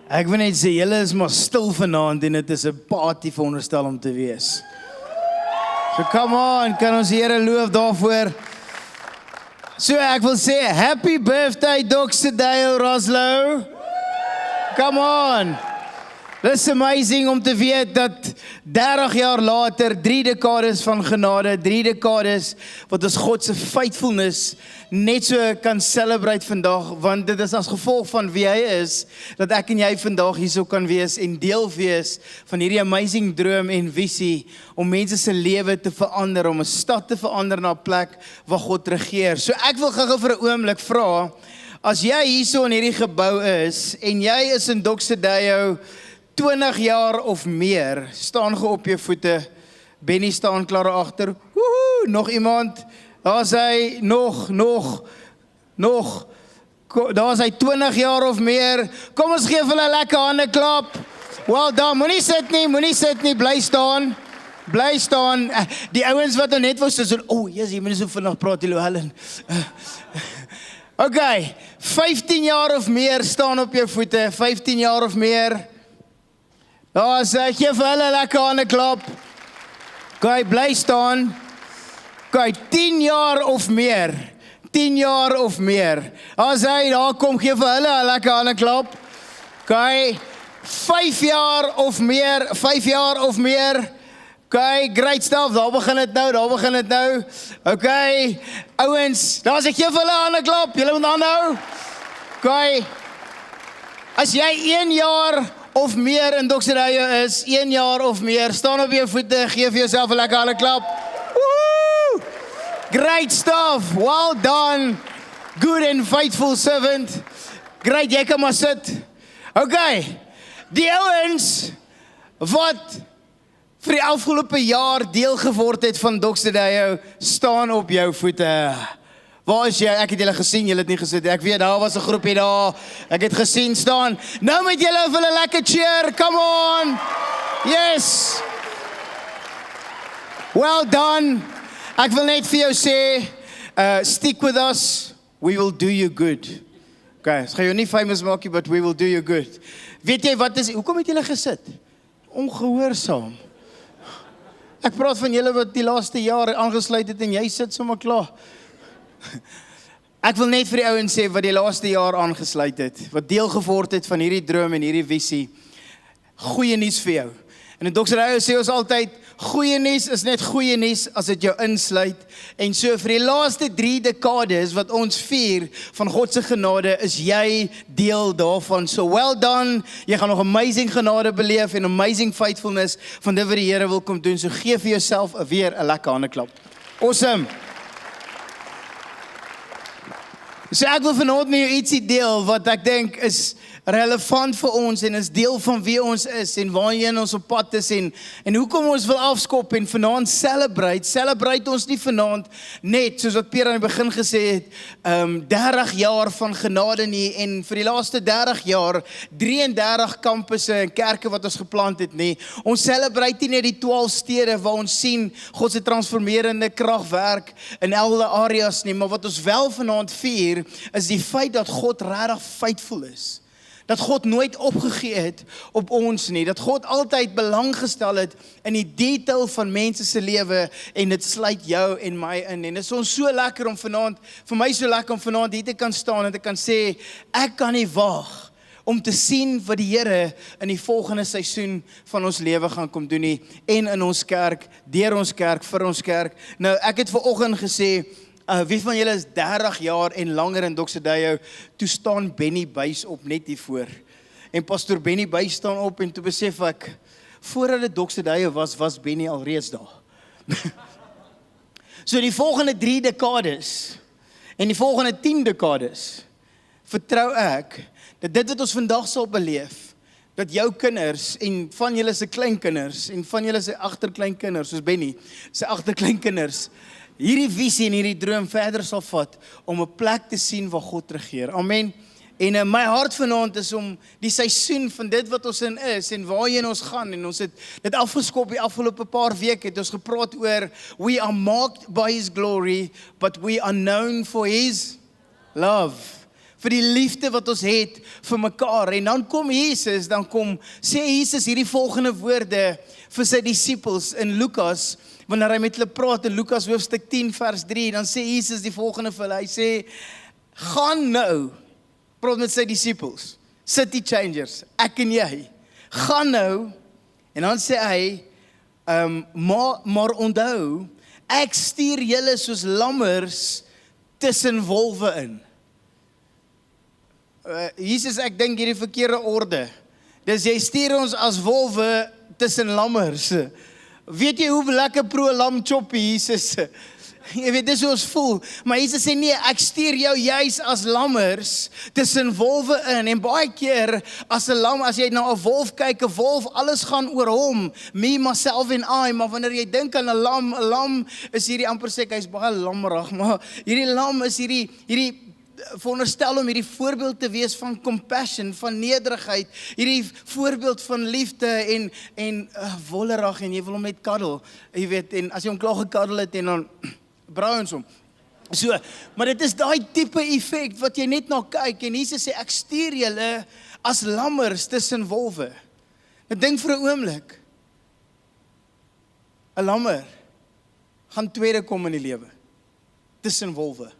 Ek wil net sê, julle is maar stil vanaand en dit is 'n party veronderstel om te wees. So come on, kan ons die Here loof daarvoor. So ek wil sê, happy birthday Dr. Dale Roslow. Come on. Dis amazing om te weet dat 30 jaar later, 3 dekades van genade, 3 dekades wat ons God se faithfulness net so kan celebrate vandag, want dit is as gevolg van wie hy is, dat ek en jy vandag hierso kan wees en deel wees van hierdie amazing droom en visie om mense se lewe te verander, om 'n stad te verander na 'n plek waar God regeer. So ek wil gou vir 'n oomblik vra, as jy hierso in hierdie gebou is en jy is in Doxedayo 20 jaar of meer, staan ge op jou voete. Benny staan klaar agter. Woehoe, nog iemand? Daar is hy, nog. Daar is hy 20 jaar of meer. Kom ons gee vir hulle 'n lekker hande klap. Well done, moenie sit nie, bly staan. Bly staan. Die ouens wat nou net was, so, jy moet nie so vinnig praat, Helen. Okay, 15 jaar of meer staan op jou voete, 15 jaar of meer. Daar is hy, gee vir hulle lekker hande klap. Okay, bly staan. Okay, 10 jaar of meer. 10 jaar of meer. As hy daar kom, gee vir hulle 'n lekker hande klap. Okay, 5 jaar of meer. 5 jaar of meer. Okay, great stuff. Daar begin dit nou. Okay, ouens, daar is ek, gee vir hulle 'n hande klap. Julle moet aanhou. Okay. As jy 1 jaar of meer in Doxedayo is, 1 jaar of meer, staan op jou voete, gee vir jouself 'n lekker hande klap. Woo! Great stuff, well done, good and faithful servant. Great, jy kan maar sit. Okay, die ouens wat vir die afgelope jaar deel geword het van Doxedayo, staan op jou voete. Waar is jy? Ek het julle gesien, julle het nie gesit. Ek weet, daar was 'n groepie daar. Ek het gesien staan. Nou met julle vir 'n lekker cheer. Come on. Yes. Well done. Ek wil net vir jou sê, stick with us. We will do you good. Okay, ek gaan jou nie famous maak nie, but we will do you good. Weet jy wat is, hoekom het julle gesit? Ongehoorsaam. Ek praat van julle wat die laaste jaar aangesluit het en jy sit sommer klaar. Ek wil net vir die ouens sê wat die laaste jaar aangesluit het, wat deel geword het van hierdie droom en hierdie visie. Goeie nuus vir jou. En in Doxedayo sê ons altyd, goeie nuus is net goeie nuus as dit jou insluit. En so vir die laaste 3 dekades wat ons vier van God se genade, is jy deel daarvan. So well done. Jy gaan nog amazing genade beleef en amazing faithfulness van dit wat die Here wil kom doen. So gee vir jouself weer 'n lekker hande klap. Awesome. So ek wil vanaand met jou ietsie deel wat ek dink is relevant vir ons en is deel van wie ons is en waarheen ons op pad is en hoekom ons wil afskop en vanaand celebrate ons nie vanaand net soos wat Pierre aan die begin gesê het 30 jaar van genade nie en vir die laaste 30 jaar 33 kampusse en kerke wat ons geplant het nie. Ons celebrate nie net die 12 stede waar ons sien God se transformerende krag werk in alle areas nie, maar wat ons wel vanaand vier is die feit dat God regtig faithful is. Dat God nooit opgegee het op ons nie, dat God altyd belang gestel het in die detail van mense se lewe en dit sluit jou en my in. En dit is ons so lekker om vanaand, vir my so lekker om vanaand hier te kan staan en te kan sê, ek kan nie wag om te sien wat die Here in die volgende seisoen van ons lewe gaan kom doen nie, en in ons kerk, deur ons kerk, vir ons kerk. Nou, ek het vanoggend gesê, wie van julle is 30 jaar en langer in Doxedayo, toe staan Benny Buys op net hiervoor. En Pastor Benny Buys staan op en toe besef ek, voordat dit Doxedayo was Benny alreeds daar. So die volgende 3 dekades, en die volgende 10 dekades, vertrou ek, dat dit wat ons vandag sal beleef, dat jou kinders, en van julle se kleinkinders, en van julle se agterkleinkinders, soos Benny, se agterkleinkinders, hierdie visie en hierdie droom verder sal vat, om 'n plek te sien waar God regeer. Amen. En my hart vanaand is om die seisoen van dit wat ons in is, en waarheen ons gaan, en ons het dit afgeskop die afgelope paar weke, het ons gepraat oor, we are marked by His glory, but we are known for His love. vir die liefde wat ons het vir mekaar. En dan kom Jesus, sê Jesus hierdie volgende woorde vir sy disippels in Lukas, wanneer hy met hulle praat in Lukas hoofstuk 10 vers 3, dan sê Jesus die volgende vir hulle, hy sê, gaan nou, praat met sy disippels, City Changers, ek en jy, gaan nou, en dan sê hy, maar onthou, ek stuur julle soos lammers tussen wolwe in. Jesus, ek dink hierdie verkeerde orde. Dis jy stuur ons as wolwe tussen lammers. Weet jy hoe lekker pro lam choppie Jesus? Jy weet, dis hoe ons voel. Maar Jesus sê nee, ek stuur jou juis as lammers tussen wolwe in. En baie keer as 'n lam, as jy na 'n wolf kyk, 'n wolf, alles gaan oor hom, me, myself en I. Maar wanneer jy dink aan 'n lam is hierdie amper sê hy's baie lammerig, maar hierdie lam is hierdie veronderstel om hierdie voorbeeld te wees van compassion, van nederigheid, hierdie voorbeeld van liefde en wollerig, en jy wil hom net kaddel, jy weet, en as jy hom klaar gekaddel het, en dan braai ons hom. So, maar dit is daai tipe effek wat jy net na kyk, en Jesus sê, ek stuur julle as lammers tussen wolwe. Ek dink vir 'n oomblik, 'n lammer gaan tweede kom in die lewe, tussen wolwe.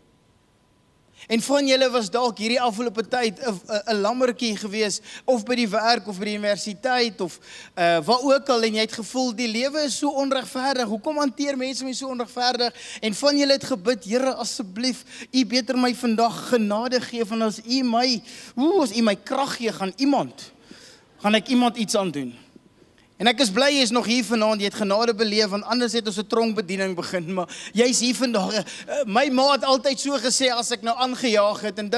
En van julle was dalk hierdie afgelope tyd 'n lammertjie gewees, of by die werk, of by die universiteit, of waar ook al, en jy het gevoel, die lewe is so onregverdig, hoekom hanteer mense my so onregverdig, en van julle het gebid, Here, asseblief, U beter my vandag genade gee, van as U my krag gee, gaan ek iemand iets aan doen. En ek is bly jy is nog hier vanaand, jy het genade beleef, want anders het ons 'n tronkbediening begin, maar jy is hier vandag. My ma het altyd so gesê, as ek nou aangejaag het, en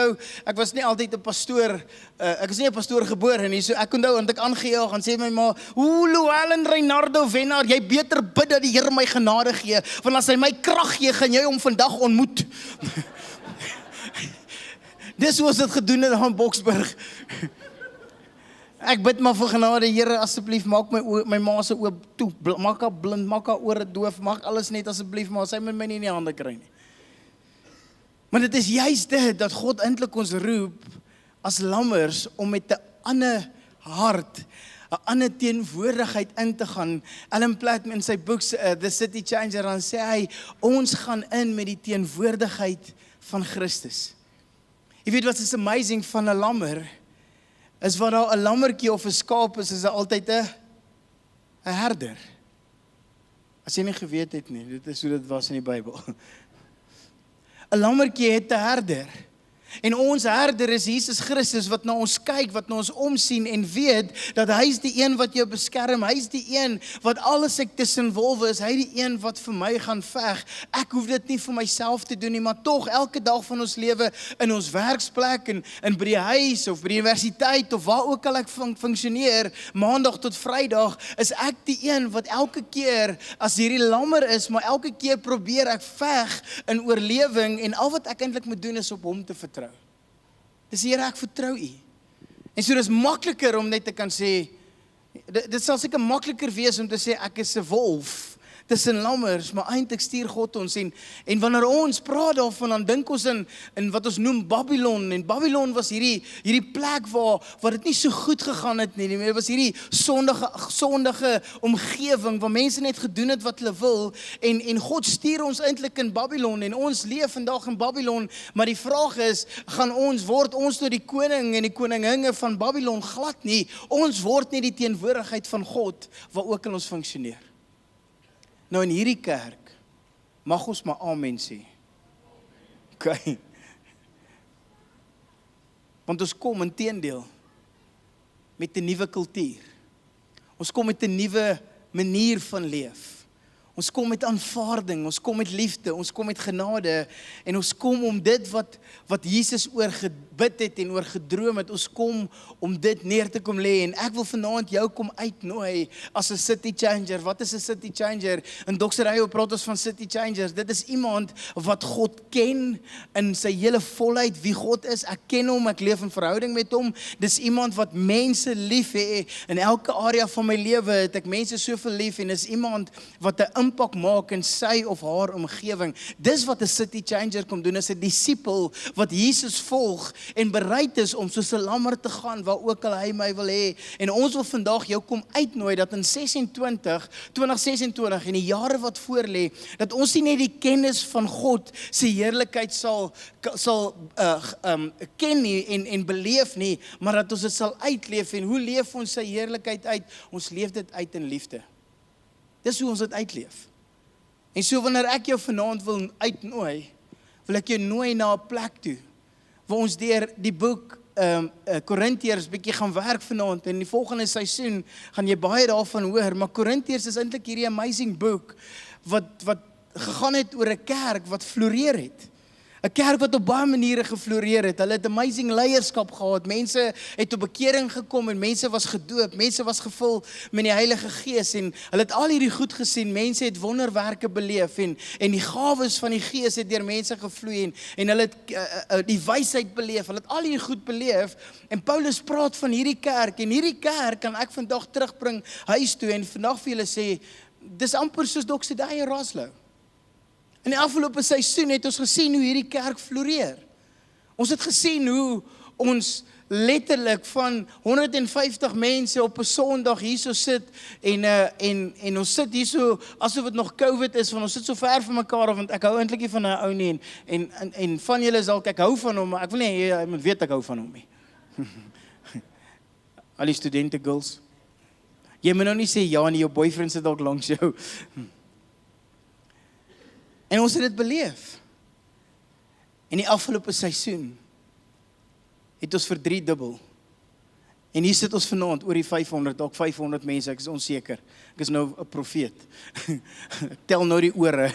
ek was nie altyd 'n pastoor, ek is nie 'n pastoor gebore nie, so ek onthou, want ek aangejaag, en sê my ma, Llewellyn Reinardo Wenner, jy beter bid dat die Here my genade gee, want as hy my krag gee, gaan jy hom vandag ontmoet. Dis hoe ons dit gedoen het aan Boksburg. Ek bid maar vir genade, Here, asseblief, maak my ma se oop toe, maak haar blind, maak haar ore doof, maak alles net asseblief, maar sy moet my nie in die hande kry nie. Maar dit is juist dit, dat God eintlik ons roep, as lammers, om met 'n ander hart, 'n ander teenwoordigheid in te gaan. Alan Platt in sy boek, The City Changer, dan sê hy, ons gaan in met die teenwoordigheid van Christus. Jy weet wat is amazing van 'n lammer, is wat daar 'n lammertjie of 'n skaap is daar altyd 'n herder. As jy nie geweet het nie, dit is hoe dit was in die Bybel. 'n lammertjie het 'n herder. En ons herder is Jesus Christus, wat na ons kyk, wat na ons omsien, en weet, dat hy is die een wat jou beskerm, hy is die een wat alles ek tussen wolwe is, hy die een wat vir my gaan veg. Ek hoef dit nie vir myself te doen nie, maar tog, elke dag van ons lewe, in ons werksplek, en by die huis, of by die universiteit, of waar ook al ek funksioneer, maandag tot Vrydag, is ek die een wat elke keer, as hierdie lammer is, maar elke keer probeer ek veg in oorlewing, en al wat ek eintlik moet doen, is op hom te vertrou. Dis Here, ek vertrou U. En so dis makliker om net te kan sê, dit sal seker makliker wees om te sê, ek is 'n wolf tussen lammers, maar eintlik stuur God ons, en wanneer ons praat daarvan, dan dink ons in wat ons noem Babylon, en Babylon was hierdie plek waar dit nie so goed gegaan het nie, dit was hierdie sondige omgewing, waar mense net gedoen het wat hulle wil, en God stuur ons eintlik in Babylon, en ons leef vandag in Babylon, maar die vraag is, word ons tot die koning en die koninginne van Babylon? Glad nie, ons word nie die teenwoordigheid van God, waar ook al ons funksioneer. Nou in hierdie kerk, mag ons maar amen sê. Okay. Want ons kom inteendeel met 'n nuwe kultuur. Ons kom met 'n nuwe manier van leef. Ons kom met aanvaarding, ons kom met liefde, ons kom met genade, en ons kom om dit wat Jesus oor gebid het en oor gedroom het, ons kom om dit neer te kom lê, en ek wil vanaand jou kom uitnooi as 'n city changer. Wat is 'n city changer? In Dr. Rayo praat ons van city changers. Dit is iemand wat God ken in sy hele volheid, wie God is. Ek ken hom, ek leef in verhouding met hom. Dis iemand wat mense lief het. In elke area van my lewe het ek mense soveel lief, en is iemand wat 'n impak maak in sy of haar omgewing. Dis wat 'n city changer kom doen, is 'n disipel wat Jesus volg, en bereid is om soos 'n lammer te gaan waar ook al hy my wil hê. En ons wil vandag jou kom uitnooi dat in 2026 en die jare wat voorlê, dat ons nie net die kennis van God se heerlikheid sal ken nie en beleef nie, maar dat ons dit sal uitleef. En hoe leef ons sy heerlikheid uit? Ons leef dit uit in liefde. Dis hoe ons dit uitleef. En so wanneer ek jou vanaand wil uitnooi, wil ek jou nooi na 'n plek toe, waar ons deur die boek Korintiërs bietjie gaan werk vanaand, en die volgende seisoen gaan jy baie daarvan hoor, maar Korintiërs is eintlik hierdie amazing boek, wat gegaan het oor 'n kerk wat floreer het. 'n Kerk wat op baie maniere gefloreer het. Hulle het amazing leierskap gehad. Mense het tot bekering gekom en mense was gedoop. Mense was gevul met die Heilige Gees en hulle het al hierdie goed gesien. Mense het wonderwerke beleef en die gawes van die Gees het deur mense gevloei en hulle het die wysheid beleef. Hulle het al hierdie goed beleef en Paulus praat van hierdie kerk en hierdie kerk kan ek vandag terugbring huis toe en vandag vir julle sê, dis amper soos Doxydai en Roslau. In die afgelope seisoen het ons gesien hoe hierdie kerk floreer. Ons het gesien hoe ons letterlik van 150 mense op 'n Sondag hierso sit en ons sit hierso asof dit nog COVID is, want ons sit so ver van mekaar af, want ek hou eintlik nie van 'n ou nie en van julle is dalk ek hou van hom, maar ek wil nie jy moet weet ek hou van hom nie. Al die studente girls. Jy moet nou nie sê ja nie, jou boyfriend sit dalk langs jou. En ons het dit beleef. En die afgelope seisoen het ons verdriedubbel. En hier sit ons vanaand oor die 500, dalk 500 mense, ek is onseker. Ek is nou 'n profeet. Ek tel nou die ore.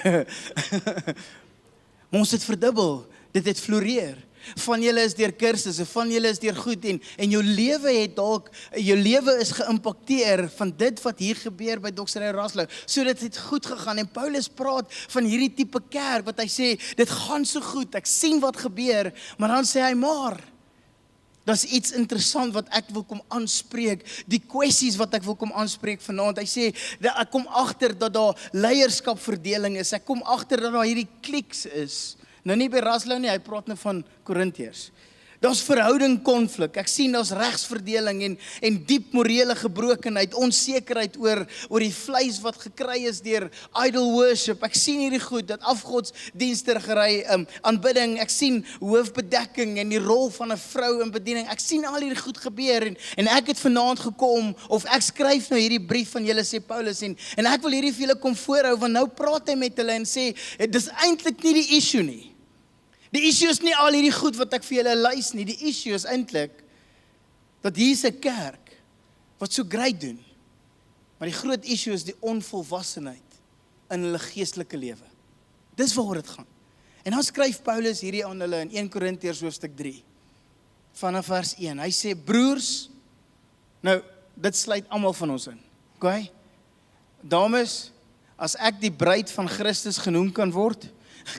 Maar ons het verdubbel. Dit het floreer. Van julle is deur kursusse, van julle is deur goed en jou lewe is geïmpakteer van dit wat hier gebeur by Doxydai en Roslau. So dit het goed gegaan en Paulus praat van hierdie tipe kerk wat hy sê, dit gaan so goed, ek sien wat gebeur, maar dan sê hy, maar daar's iets interessant wat ek wil kom aanspreek, die kwessies wat ek wil kom aanspreek vanaand. Hy sê, ek kom agter dat daar leierskapverdeling is, ek kom agter dat daar hierdie kliks is. Nou nie by Roslau nie, hy praat nou van Korintiërs. Daar's verhouding konflik. Ek sien daar's regsverdeling en diep morele gebrokenheid, onsekerheid oor die vleis wat gekry is deur idol worship. Ek sien hierdie goed, dat afgodsdienstergery, aanbidding, ek sien hoofbedekking en die rol van 'n vrou in bediening. Ek sien al hierdie goed gebeur en ek het vanaand gekom, of ek skryf nou hierdie brief van julle, sê Paulus, en ek wil hierdie vir julle kom voorhou, want nou praat hy met hulle en sê, dis eintlik nie die issue nie. Die issue is nie al hierdie goed wat ek vir julle lys nie. Die issue is eintlik dat hier is 'n kerk wat so great doen. Maar die groot issue is die onvolwassenheid in hulle geestelike lewe. Dis waaroor dit gaan. En dan skryf Paulus hierdie aan hulle in 1 Korintiërs hoofstuk 3 vanaf vers 1. Hy sê, broers, nou dit sluit almal van ons in. Okay? Dames, as ek die bruid van Christus genoem kan word,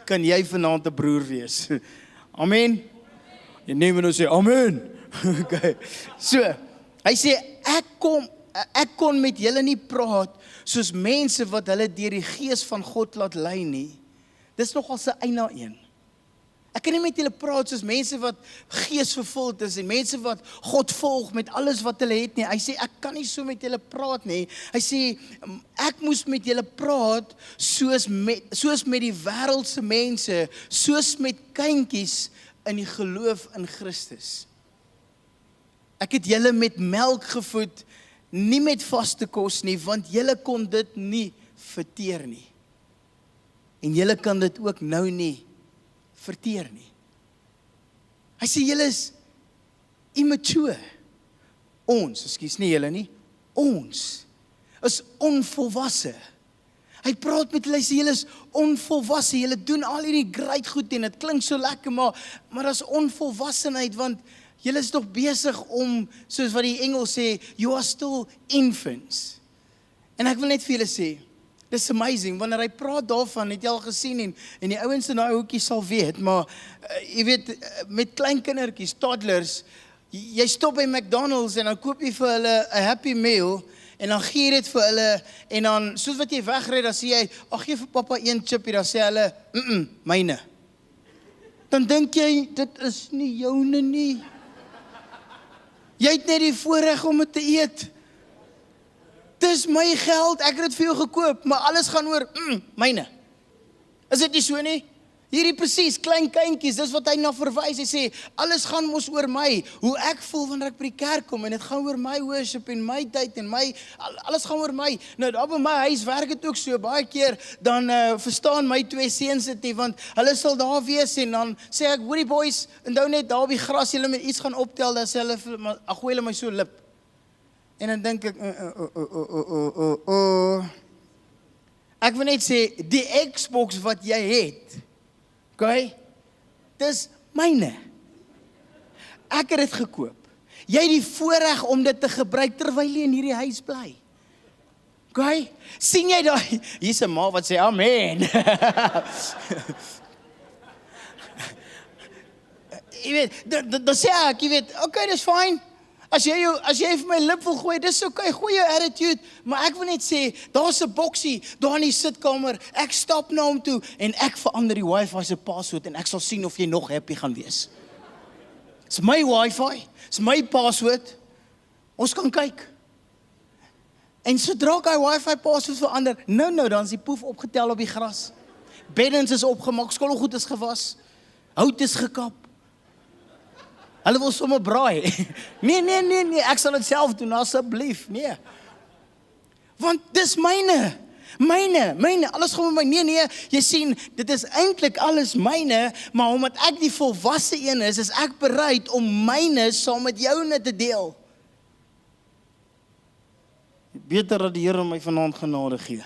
kan jy vanaand 'n broer wees. Amen. Jy neem en sê amen. Okay. So, hy sê ek kon met julle nie praat soos mense wat hulle deur die Gees van God laat lei nie. Dis nogal 'n eina een. Ek kan nie met julle praat soos mense wat geesvervuld is en mense wat God volg met alles wat hulle het nie. Hy sê, ek kan nie so met julle praat nie. Hy sê, ek moes met julle praat soos met die wêreldse mense, soos met kindjies in die geloof in Christus. Ek het julle met melk gevoed, nie met vaste kos nie, want julle kon dit nie verteer nie. En julle kan dit ook nou nie verteer nie. Hy sê, julle is immature. Ons, nie julle nie, ons is onvolwasse. Hy praat met hulle, hy sê, julle is onvolwasse, julle doen al hierdie great goed en dit klink so lekker, maar as onvolwassenheid, want julle is toch besig om, soos wat die Engels sê, you are still infants. En ek wil net vir julle sê, dis amazing, wanneer hy praat daarvan, het jy al gesien, en die ouens in daai hoekie sal weet, maar, jy weet, met klein kindertjies, toddlers, jy stop by McDonald's, en dan koop jy vir hulle 'n Happy Meal, en dan gee jy dit vir hulle, en dan, soos wat jy wegry, dan sê jy, ag, gee vir papa 1 chip hier, dan sê hulle, myne. dan dink jy, dit is nie joune nie. Jy het net die voorreg om dit te eet. Dis my geld, ek het dit vir jou gekoop, maar alles gaan oor, myne. Is dit nie so nie? Hierdie presies, klein kindjies, dis wat hy na verwys. Hy sê, alles gaan mos oor my. Hoe ek voel wanneer ek by die kerk kom, en dit gaan oor my worship, en my tyd, en alles gaan oor my. Nou, daar by my huis werk het ook so, baie keer, dan verstaan my 2 seuns dit nie, want hulle sal daar wees, en dan sê ek, hoorie boys, onthou net daar op die gras, julle moet iets gaan optel, dan sê hulle, gooi hulle my so lip. En dan dink ek, ek wil net sê, die Xbox wat jy het, okay, dis myne. Ek het dit gekoop. Jy het die voorreg om dit te gebruik terwyl jy in hierdie huis bly. Okay? Sien jy daai? Hier's 'n ma wat sê amen. Jy weet, dan sê ek, jy weet, okay, dis fyn. As jy vir my lip wil gooi, dis okay, gooi jou attitude, maar ek wil net sê, daar's 'n boksie, daar in die sitkamer, ek stap na hom toe, en ek verander die wifi se password, en ek sal sien of jy nog happy gaan wees. Dis my wifi, dis my password, ons kan kyk. En sodra ek die wifi password verander, nou, dan is die poef opgetel op die gras. Beddens is opgemaak, skottelgoed is gewas, hout is gekap. Hulle wil sommer braai. Nee, ek sal dit self doen, asseblief, nee. Want dis myne, alles gaan met my, nee, jy sien, dit is eintlik alles myne, maar omdat ek die volwasse een is ek bereid om myne saam met joune te deel. Beter dat die Here my vanaand genade gee.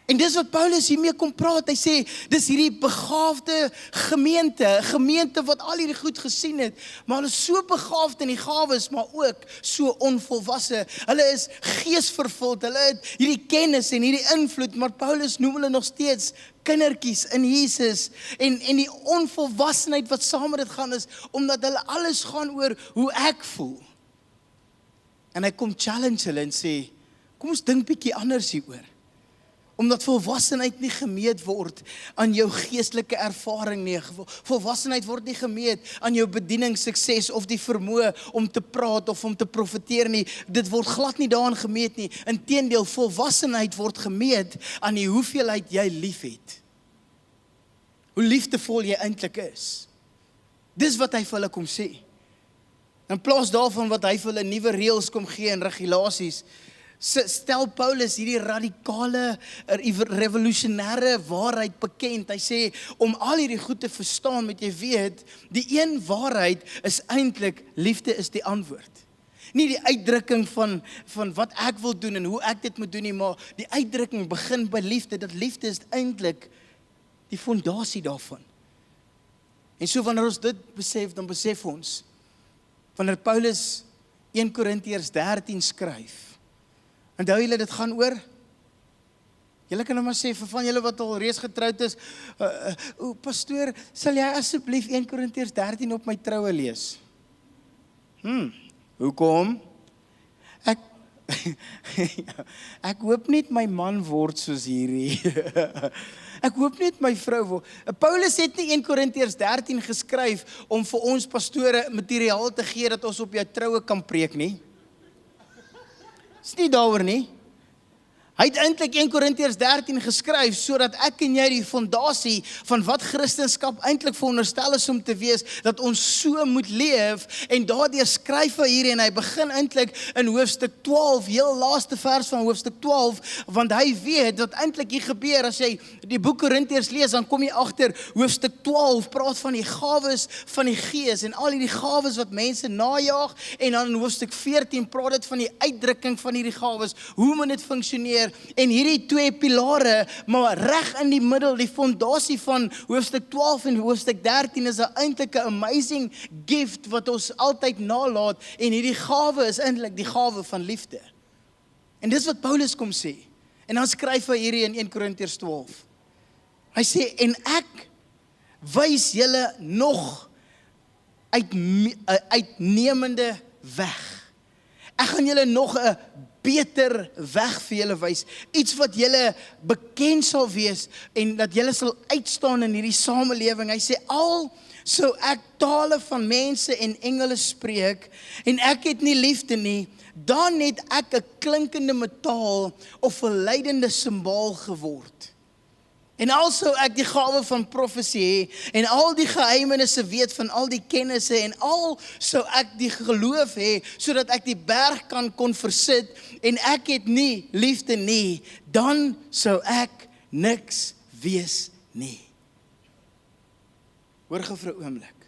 En dis wat Paulus hiermee kom praat, hy sê, dis hierdie begaafde gemeente wat al hierdie goed gesien het, maar hulle is so begaafd in die gawes, maar ook so onvolwasse, hulle is geesvervuld, hulle het hierdie kennis en hierdie invloed, maar Paulus noem hulle nog steeds kindertjies in Jesus, en die onvolwassenheid wat saam met dit gaan is, omdat hulle alles gaan oor hoe ek voel. En hy kom challenge hulle en sê, kom ons dink bietjie anders hieroor. Omdat volwassenheid nie gemeet word aan jou geestelike ervaring nie. Volwassenheid word nie gemeet aan jou bedieningssukses of die vermoë om te praat of om te profeteer nie. Dit word glad nie daaraan gemeet nie. Inteendeel, volwassenheid word gemeet aan die hoeveelheid jy liefhet. Hoe liefdevol jy eintlik is. Dis wat hy vir hulle kom sê. In plaas daarvan wat hy vir hulle nuwe reëls kom gee en regulasies, stel Paulus hierdie radikale, revolusionêre waarheid bekend. Hy sê, om al hierdie goed te verstaan, moet jy weet, die een waarheid is eintlik, liefde is die antwoord. Nie die uitdrukking van wat ek wil doen en hoe ek dit moet doen nie, maar die uitdrukking begin by liefde, dat liefde is eintlik die fondasie daarvan. En so wanneer ons dit besef, dan besef ons, wanneer Paulus 1 Korintiërs 13 skryf, onthou julle, dit gaan oor, julle kan nou maar sê, vir van julle wat al reeds getroud is, pastoor, sal jy asseblief 1 Korintiërs 13 op my troue lees? Hoekom? Ek hoop net my man word soos hierdie. Ek hoop net my vrou word. Paulus het nie 1 Korintiërs 13 geskryf om vir ons pastore materiaal te gee dat ons op jou troue kan preek nie. Is nie daaroor nie. Hy het eintlik 1 Korintiërs 13 geskryf, sodat ek en jy die fondasie van wat Christendom eintlik veronderstel is om te wees, dat ons so moet leef, en daardeur skryf hy hier, en hy begin eintlik in hoofstuk 12, heel laaste vers van hoofstuk 12, want hy weet wat eintlik hier gebeur, as jy die boek Korintiërs lees, dan kom jy agter, hoofstuk 12 praat van die gawes van die Gees, en al die gawes wat mense najaag, en dan in hoofstuk 14 praat dit van die uitdrukking van hierdie gawes, hoe moet dit funksioneer, en hierdie 2 pilare, maar reg in die middel, die fondasie van hoofstuk 12 en hoofstuk 13 is eintlik 'n amazing gift wat ons altyd nalaat, en hierdie gawe is eintlik die gawe van liefde. En dis wat Paulus kom sê. En dan skryf hy hierdie in 1 Korintiërs 12. Hy sê, en ek wys julle nog uitnemende weg. Ek gaan julle nog 'n beter weg vir julle wys. Iets wat julle bekend sal wees en dat julle sal uitstaan in hierdie samelewing. Hy sê al sou ek tale van mense en engele spreek en ek het nie liefde nie, dan het ek 'n klinkende metaal of 'n leidende simbaal geword. En al sou ek die gawe van profesie hê en al die geheimenisse weet van al die kennisse en al sou ek die geloof hê sodat ek die berg kon versit en ek het nie liefde nie, dan sou ek niks wees nie. Hoor gou vir 'n oomblik.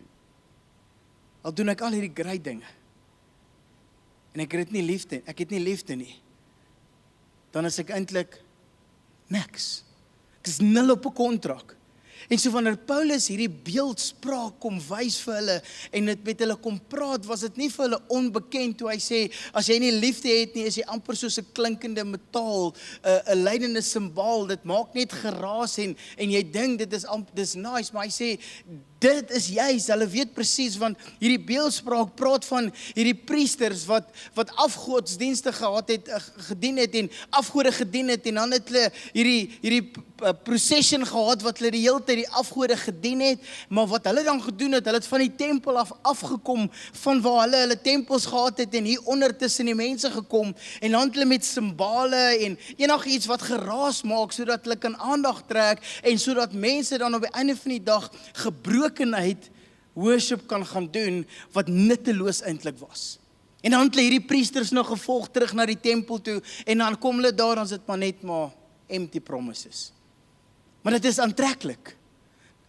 Al doen ek al hierdie great dinge en ek het nie liefde nie, dan is ek eintlik niks. Ek is nul op 'n kontrak. En so wanneer Paulus hierdie beeldspraak kom wys vir hulle en dit met hulle kom praat, was dit nie vir hulle onbekend toe hy sê, as jy nie liefde het nie, is jy amper soos 'n klinkende metaal, 'n leidende simbaal, dit maak net geraas en jy dink dit is nice, maar hy sê, dit is juist, hulle weet presies, want hierdie beeldspraak praat van hierdie priesters wat afgodsdienste gedien het en afgode gedien het en dan het hulle hierdie procession gehad wat hulle die hele tyd die afgode gedien het, maar wat hulle dan gedoen het, hulle het van die tempel afgekom, van waar hulle tempels gehad het en hier onder tussen die mense gekom en dan het hulle met simbale en enigiets wat geraas maak, sodat hulle kan aandag trek en sodat mense dan op die einde van die dag gebrokenheid worship kan gaan doen, wat nutteloos eintlik was. En dan het hulle hierdie priesters nog gevolg terug na die tempel toe, en dan kom hulle daar, dan is dit maar net maar empty promises. Maar dit is aantreklik,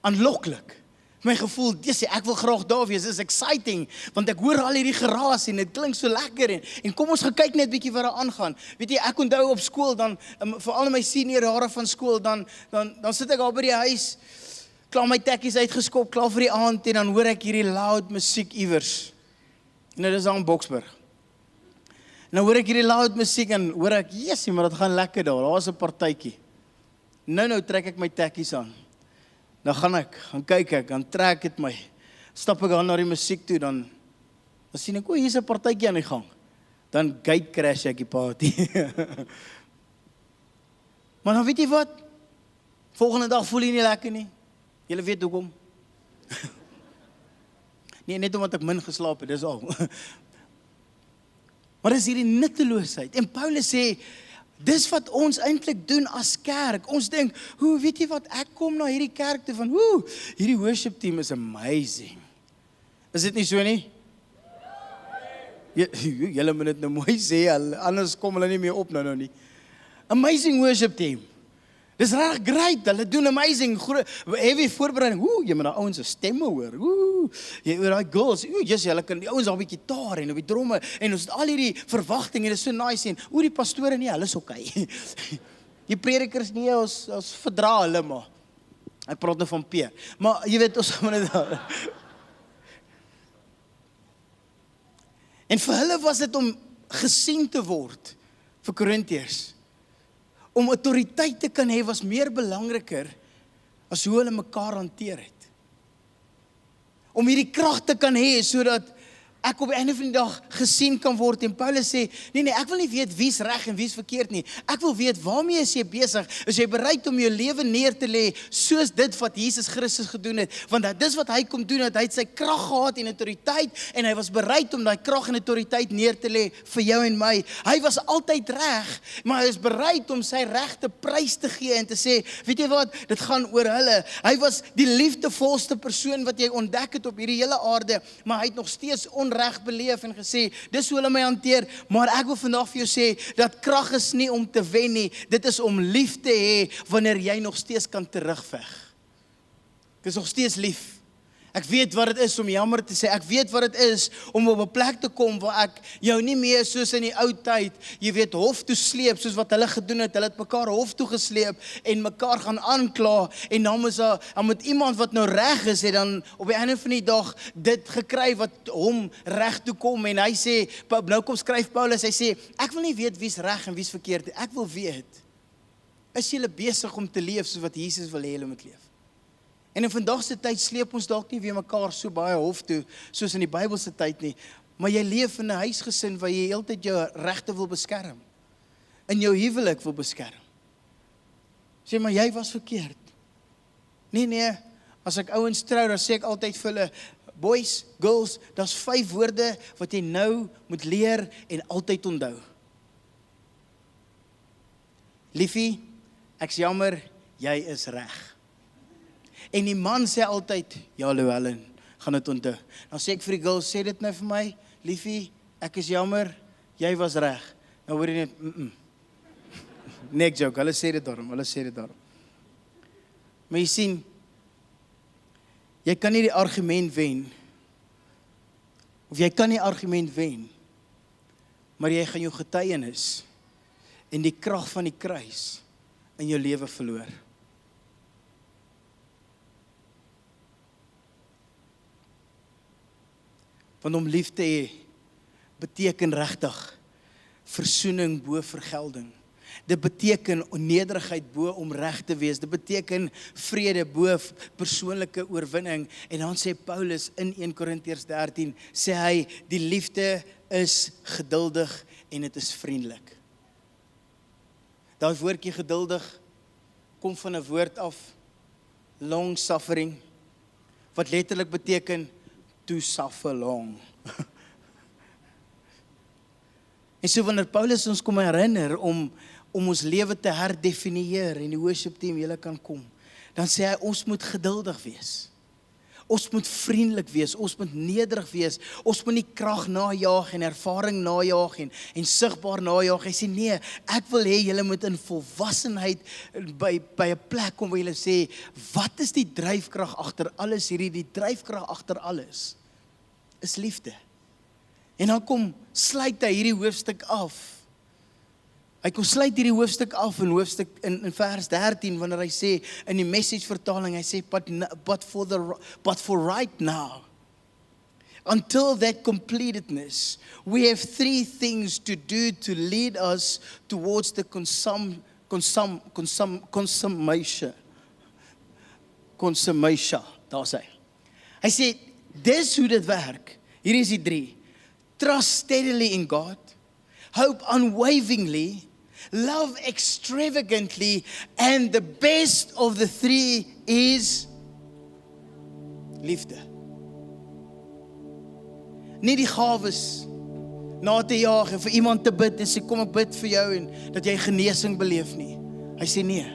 aanloklik. My gevoel, ek wil graag daar wees, dit is exciting, want ek hoor al hierdie geraas en dit klink so lekker en kom ons gaan kyk net bietjie wat daar aangaan. Weet jy, ek onthou op skool dan, veral in my senior jare van skool, dan sit ek al by die huis, klaar my tekkies uitgeskop, klaar vir die aand en dan hoor ek hierdie loud musiek iewers. En dit is daar in Boksburg. En dan hoor ek hierdie loud musiek en hoor ek, jesie, maar dit gaan lekker daar is 'n partytjie. Nou trek ek my tekkies aan. Dan gaan kyk ek, dan trek dit my. Stap ek aan na die musiek toe, dan sien ek, hier's 'n partytjie aan die gang. Dan gate crash ek die party. Maar dan weet jy wat? Volgende dag voel jy nie lekker nie. Julle weet hoekom. Nee, net omdat ek min geslaap het, dis al. Maar dis hierdie nutteloosheid. En Paulus sê, dis wat ons eintlik doen as kerk. Ons dink, weet jy wat, ek kom na hierdie kerk toe van, hierdie worship team is amazing. Is dit nie so nie? Julle moet dit nou mooi sê, anders kom hulle nie meer op nou nie. Amazing worship team. Dis reg great, hulle doen amazing, heavy voorbereiding, jy moet die ouens se stemme hoor, jy hoor die girls, hulle kan die ouens al 'n bietjie gitaar en op die dromme, en ons het al hierdie verwagting, en dit is so nice, en die pastore nie, hulle is okay. Die predikers nie, ons verdra hulle maar, ek praat nou van P, maar jy weet, ons gaan dit daar. En vir hulle was dit om gesien te word, vir Korintiërs, om autoriteit te kan hê was meer belangriker as hoe hulle mekaar hanteer het. Om hierdie krag te kan hê sodat ek op die einde van die dag gesien kan word en Paulus sê, nee, ek wil nie weet wie's reg en wie's verkeerd nie. Ek wil weet waarmee is jy besig? Is jy bereid om jou lewe neer te lê soos dit wat Jesus Christus gedoen het? Want dis wat hy kom doen het, hy het sy krag gehad en autoriteit en hy was bereid om daai krag en autoriteit neer te lê vir jou en my. Hy was altyd reg, maar hy is bereid om sy regte prys te gee en te sê, weet jy wat, dit gaan oor hulle. Hy was die liefdevolste persoon wat jy ontdek het op hierdie hele aarde, maar hy het nog steeds onreg beleef en gesê, dis hoe hulle my hanteer, maar ek wil vandag vir jou sê, dat krag is nie om te wen nie, dit is om lief te hê, wanneer jy nog steeds kan terugveg. Ek is nog steeds lief. Ek weet wat dit is om jammer te sê, ek weet wat dit is om op 'n plek te kom waar ek jou nie meer soos in die ou tyd, jy weet, hof toe sleep, soos wat hulle gedoen het, hulle het mekaar hof toe gesleep en mekaar gaan aankla, en dan moet iemand wat nou reg is, het dan op die einde van die dag dit gekry wat hom reg toe kom, en hy sê, nou kom skryf Paulus, hy sê, ek wil nie weet wie's reg en wie's verkeerd, ek wil weet, is julle besig om te leef soos wat Jesus wil hê julle moet leef? En in vandag se tyd sleep ons dalk nie weer mekaar so baie hof toe, soos in die Bybelse tyd nie, maar jy leef in 'n huisgesin waar jy heeltyd jou regte wil beskerm. In jou huwelik wil beskerm. Sê maar jy was verkeerd. Nee, as ek ouens trou, dan sê ek altyd vir hulle, boys, girls, daar's 5 woorde wat jy nou moet leer en altyd onthou. Liefie, ek's jammer, jy is reg. En die man sê altyd, ja Llewellyn, gaan dit onthou. Dan sê ek vir die girls, sê dit nou vir my, liefie, ek is jammer, jy was reg. Nou hoor jy net, Nee, ek joke, hulle sê dit daarom. Maar jy sien, jy kan nie die argument wen, of jy kan nie argument wen, maar jy gaan jou getuienis en die krag van die kruis in jou lewe verloor. Want om lief te hê, beteken regtig versoening bo vergelding. Dit beteken nederigheid bo om reg te wees. Dit beteken vrede bo persoonlike oorwinning. En dan sê Paulus in 1 Korintiërs 13, sê hy, die liefde is geduldig en dit is vriendelik. Daai woordjie geduldig kom van 'n woord af, long suffering, wat letterlik beteken to suffer long. En so wanneer Paulus ons kom herinner om ons lewe te herdefinieer en die worship team julle kan kom, dan sê hy ons moet geduldig wees. Ons moet vriendelik wees, ons moet nederig wees, ons moet nie krag najaag en ervaring najaag en sigbaar najaag. Hy sê nee, ek wil hê julle moet in volwassenheid by 'n plek kom waar julle sê, wat is die dryfkrag agter alles hierdie? Die dryfkrag agter alles is liefde. En dan sluit hy hierdie hoofstuk af. Hy sluit hierdie hoofstuk af in vers 13, wanneer hy sê, in die Message vertaling, hy sê, but for right now, until that completedness, we have 3 things to do to lead us towards the consummation, daar sê. Hy sê, dis hoe dit werk. Hier is die 3. Trust steadily in God, hope unwaveringly, love extravagantly, and the best of the 3 is liefde. Nie die gawes na te jaag en vir iemand te bid en sê kom ek bid vir jou en dat jy genesing beleef nie. Hy sê nee.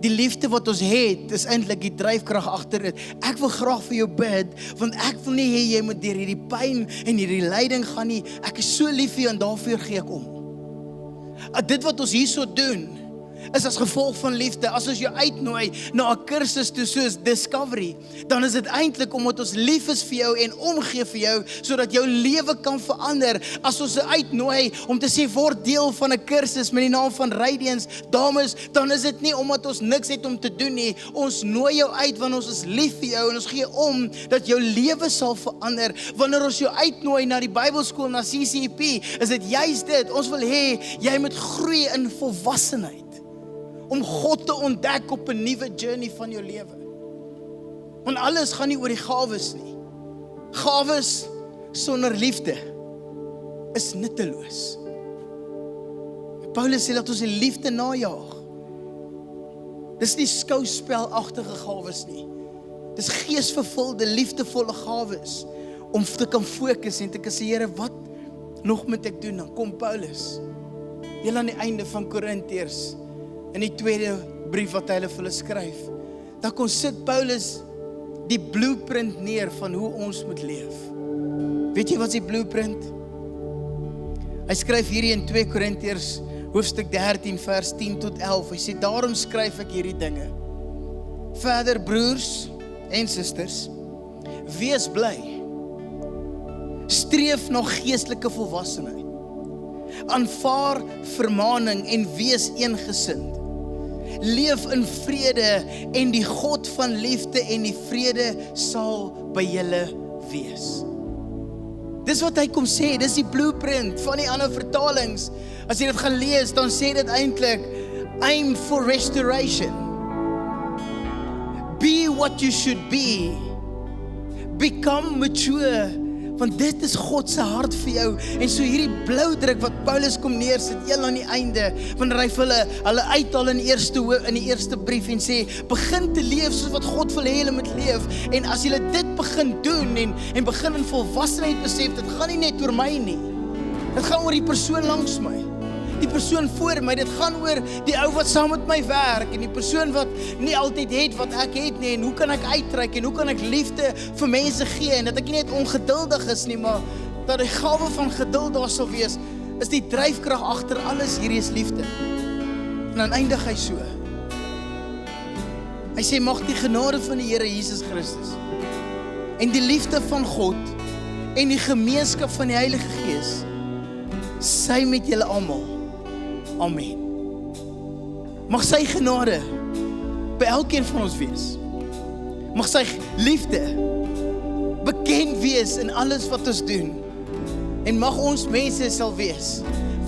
Die liefde wat ons het, is eintlik die dryfkrag agter dit. Ek wil graag vir jou bid, want ek wil nie hê jy moet deur hierdie pyn en hierdie lyding gaan nie. Ek is so lief vir jou en daarvoor gee ek om. Dit wat ons hierso doen, is as gevolg van liefde. As ons jou uitnooi na 'n kursus toe soos Discovery, dan is dit eintlik omdat ons lief is vir jou en omgee vir jou, sodat jou lewe kan verander. As ons uitnooi om te sê, word deel van 'n kursus met die naam van Radiance, dames, dan is dit nie omdat ons niks het om te doen nie. Ons nooi jou uit want ons is lief vir jou en ons gee om dat jou lewe sal verander. Wanneer ons jou uitnooi na die Bybelskool, na CCP, is dit juist dit. Ons wil hê jy moet groei in volwassenheid, om God te ontdek op 'n nuwe journey van jou lewe. Want alles gaan nie oor die gawes nie. Gawes sonder liefde is nutteloos. Paulus sê dat ons die liefde najaag. Dis nie skouspelagtige gawes nie. Dis geesvervulde, liefdevolle gawes om te kan fokus en te kan sê, Here, wat nog moet ek doen? Dan kom Paulus, heel aan die einde van Korintiërs, in die tweede brief wat hy hulle vir hulle skryf, dan kon sit Paulus die blueprint neer van hoe ons moet leef. Weet jy wat is die blueprint? Hy skryf hierdie in 2 Korintiërs hoofstuk 13 vers 10 tot 11. Hy sê, daarom skryf ek hierdie dinge. Verder, broers en susters, wees bly. Streef na geestelike volwassenheid. Aanvaar vermaning en wees eengesind. Leef in vrede en die God van liefde en die vrede sal by julle wees. Dis wat hy kom sê, dis die blueprint van die ander vertalings. As jy dit gaan lees, dan sê dit eintlik, aim for restoration. Be what you should be. Become mature Want dit is God se hart vir jou. En so hierdie bloudruk wat Paulus kom neersit heel aan die einde, wanneer hy vir hulle uithaal in die eerste brief en sê, begin te leef soos wat God wil hê julle moet leef. En as julle dit begin doen en begin in volwassenheid besef, dit gaan nie net oor my nie. Dit gaan oor die persoon langs my. Die persoon voor my, dit gaan oor die ou wat saam met my werk en die persoon wat nie altyd het wat ek het nie en hoe kan ek uitreik en hoe kan ek liefde vir mense gee en dat ek nie net ongeduldig is nie, maar dat die gawe van geduld daar sal wees, is die dryfkrag agter alles, hierdie is liefde. En dan eindig hy so. Hy sê, mag die genade van die Here Jesus Christus en die liefde van God en die gemeenskap van die Heilige Gees sy met julle almal. Amen. Mag sy genade by elkeen van ons wees. Mag sy liefde bekend wees in alles wat ons doen. En mag ons mense sal wees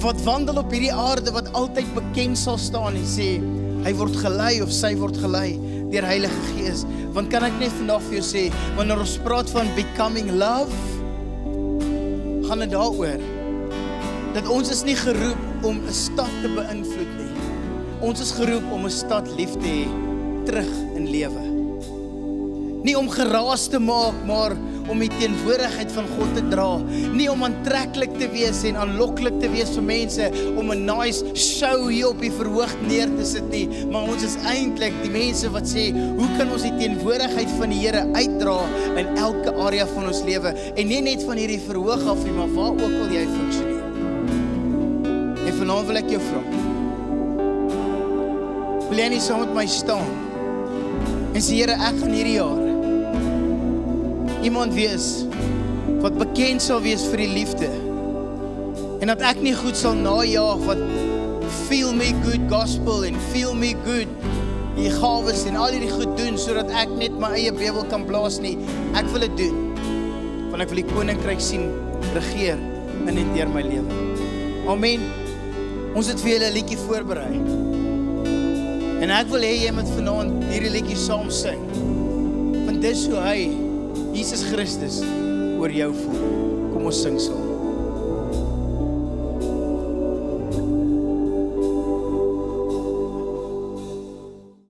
wat wandel op hierdie aarde wat altyd bekend sal staan en sê, hy word gelei of sy word gelei deur Heilige Gees. Want kan ek net vandag vir jou sê, wanneer ons praat van becoming love, gaan dit daaroor dat ons is nie geroep om 'n stad te beïnvloed nie. Ons is geroep om 'n stad lief te hê, terug in lewe. Nie om geraas te maak, maar om die teenwoordigheid van God te dra. Nie om aantreklik te wees en aanloklik te wees vir mense, om 'n nice show hier op die verhoog neer te sit nie, maar ons is eintlik die mense wat sê, hoe kan ons die teenwoordigheid van die Here uitdra in elke area van ons lewe, en nie net van hierdie verhoog af nie, maar waar ook al jy funksioneer. En vanaand wil ek jou vra, wil jy nie saam met my staan en sê, Here, ek gaan hierdie jaar iemand wees wat bekend sal wees vir die liefde en dat ek nie goed sal najaag wat feel me good gospel en feel me good die gawes en al hierdie goed doen sodat ek net my eie Bybel kan blaas nie. Ek wil dit doen want ek wil die koninkryk sien regeer in en deur my lewe. Amen. Ons het vir julle 'n liedjie voorberei. En ek wil hê jy moet vanaand hierdie liedjie saam sing. Want dis hoe hy, Jesus Christus, oor jou voel. Kom ons sing saam.